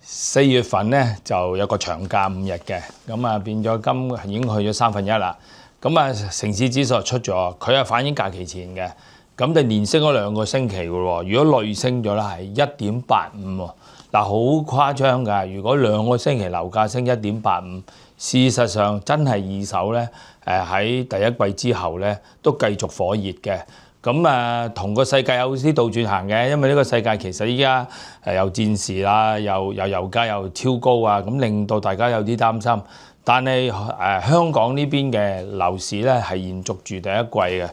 4月份咧就有個長假5日嘅，咁啊變咗今已經去咗1/3啦。咁啊城市指數出咗，佢係反映假期前嘅，咁就連升咗2個星期嘅喎。如果累升咗咧係1.85喎，嗱好誇張㗎。如果2個星期樓價升1.85，事實上真係二手咧喺第一季之後咧都繼續火熱嘅。咁啊，同個世界有啲倒轉行嘅，因為呢個世界其實依家有戰事啦，又油價又超高啊，咁令到大家有啲擔心。但係香港呢邊嘅樓市咧係延續住第一季嘅。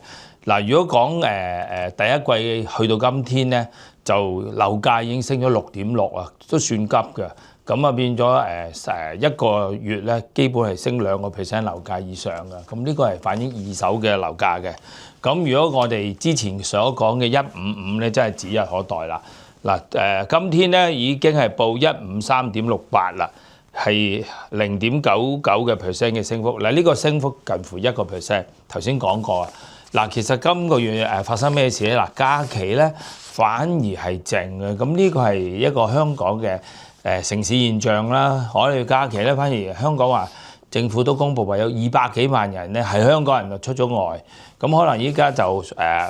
嗱，如果講第一季去到今天咧，就樓價已經升咗6.6啊，都算急嘅。咁啊變咗一個月咧，基本係升2% 樓價以上嘅。咁呢個係反映二手嘅樓價嘅。咁如果我哋之前所講嘅155咧，真係指日可待啦。嗱今天咧已經係報153.68啦，係0.99%嘅升幅。嗱呢個升幅近乎1%。頭先講過啊。嗱其實今個月發生咩事咧？嗱假期咧反而係靜嘅。咁呢個係一個香港嘅城市現象啦。我哋假期咧反而香港話政府都公布話有200幾萬人咧係香港人就出咗外。咁可能依家就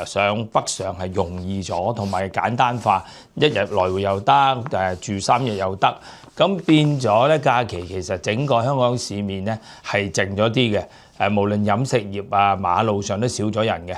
上北上係容易咗，同埋簡單化，一日來回又得，住3日又得。咁變咗咧假期其實整個香港市面咧係靜咗啲嘅。無論飲食業啊，馬路上都少咗人嘅。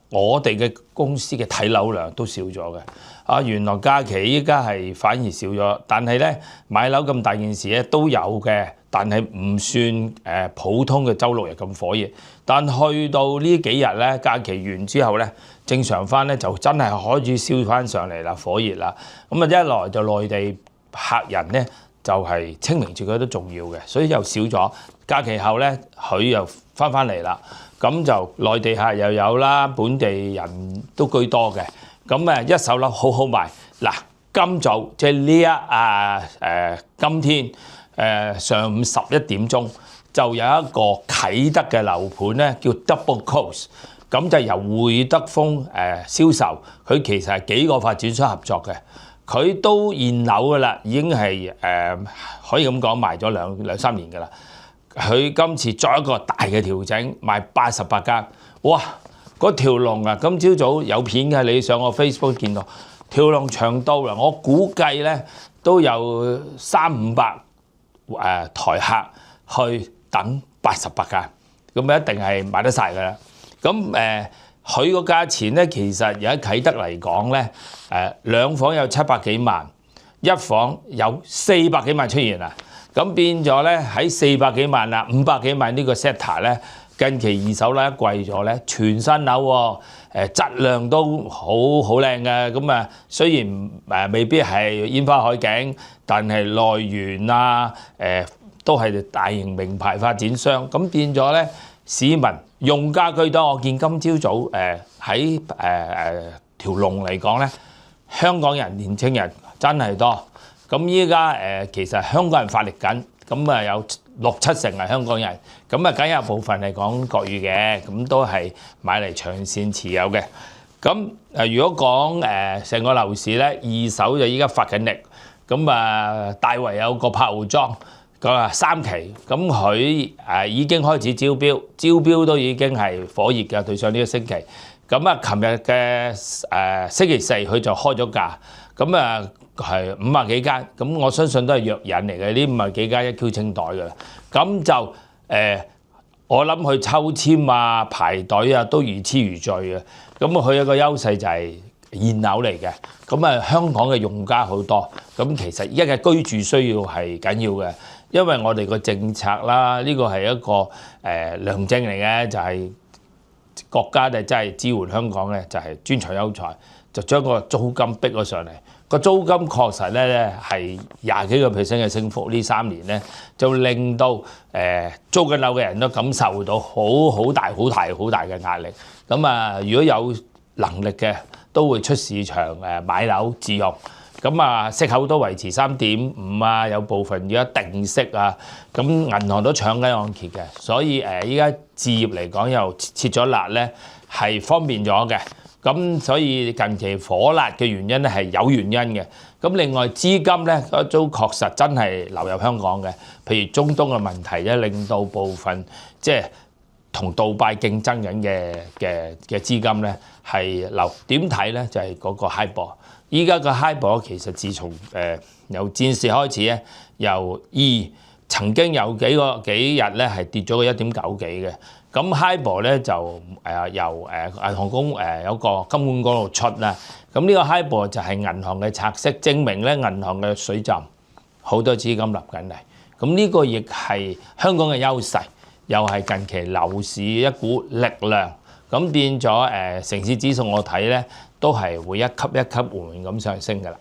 我哋嘅公司嘅睇樓量都少咗嘅。啊，原來假期依家係反而少咗，但係咧買樓咁大件事咧都有嘅，但係唔算普通嘅週6日咁火熱。但去到呢幾日咧，假期完之後咧，正常翻咧就真係開始燒翻上嚟啦，火熱啦。咁啊一來就內地客人咧就係清明節佢都重要嘅，所以又少咗。假期後咧佢又翻嚟啦，咁就內地客又有啦，本地人都居多嘅。咁一手樓好好賣。嗱，今早即係呢今天上午11點鐘就有一個啟德嘅樓盤咧，叫 Double Coast， 咁就由會德豐銷售。佢其實係幾個發展商合作嘅，佢都現樓噶啦，已經係可以咁講賣咗兩三年噶啦。佢今次作一個大嘅調整，賣88間，哇！嗰條龍啊，今朝早有片嘅，你上我 Facebook 見到條龍長到啦，我估計咧都有300-500台客去等88間，咁啊一定係買得晒㗎啦。咁佢個價錢咧，其實而喺啟德嚟講咧，2房有700幾萬，1房有400幾萬出現啊！咁變咗咧喺400幾萬啦，500幾萬呢個 sector 咧，近期二手樓貴咗咧，全新樓喎，質量都好靚嘅。咁啊，雖然未必係煙花海景，但係內園啊，都係大型名牌發展商。咁變咗咧，市民用家居多。我見今朝早喺條龍嚟講咧，香港人年青人真係多。咁依家其實香港人發力緊，咁啊有6-7成係香港人，咁啊梗有部分係講國語嘅，咁都係買嚟長線持有嘅。咁如果講成個樓市咧，二手就依家發緊力，咁啊大圍有個柏豪莊個3期，咁佢已經開始招標，招標都已經係火熱嘅，對上呢個星期。咁啊，琴日嘅星期四佢就開咗價，咁啊係50幾間，咁我相信都係藥引嚟嘅，呢50幾間一 Q 清袋㗎啦。咁就我諗佢抽籤啊、排隊啊都如痴如醉嘅。咁佢有個優勢就係現樓嚟嘅，咁啊香港嘅用家好多，咁其實而家嘅居住需要係緊要嘅，因為我哋個政策啦，呢個係一個良政嚟嘅，就係國家咧真係支援香港嘅，就係專才優才，就將個租金逼咗上嚟。個租金確實咧係20幾個%嘅升幅，呢3年咧就令到租緊樓嘅人都感受到好大嘅壓力。咁啊，如果有能力嘅都會出市場買樓自用。咁啊，息口都維持3.5啊，有部分而家定息啊，咁銀行都搶緊按揭嘅，所以依家置業嚟講又切咗辣咧，係方便咗嘅。咁所以近期火辣嘅原因咧係有原因嘅。咁另外資金咧都確實真係流入香港嘅，譬如中東嘅問題咧，令到部分即係同杜拜競爭緊嘅資金咧係流。點睇咧？就係嗰個 HIBOR。依家個 HIBOR其實自從由戰事開始咧，曾經有幾日咧係跌咗個1.9幾嘅。咁 HIBOR 咧就由銀行公有個金管局度出啦。咁呢個 HIBOR 就係銀行嘅拆息，證明咧銀行嘅水浸，好多資金入緊嚟。咁呢個亦係香港嘅優勢，又係近期樓市一股力量。咁變咗城市指數我睇咧都係會一級一級緩緩咁上升㗎啦。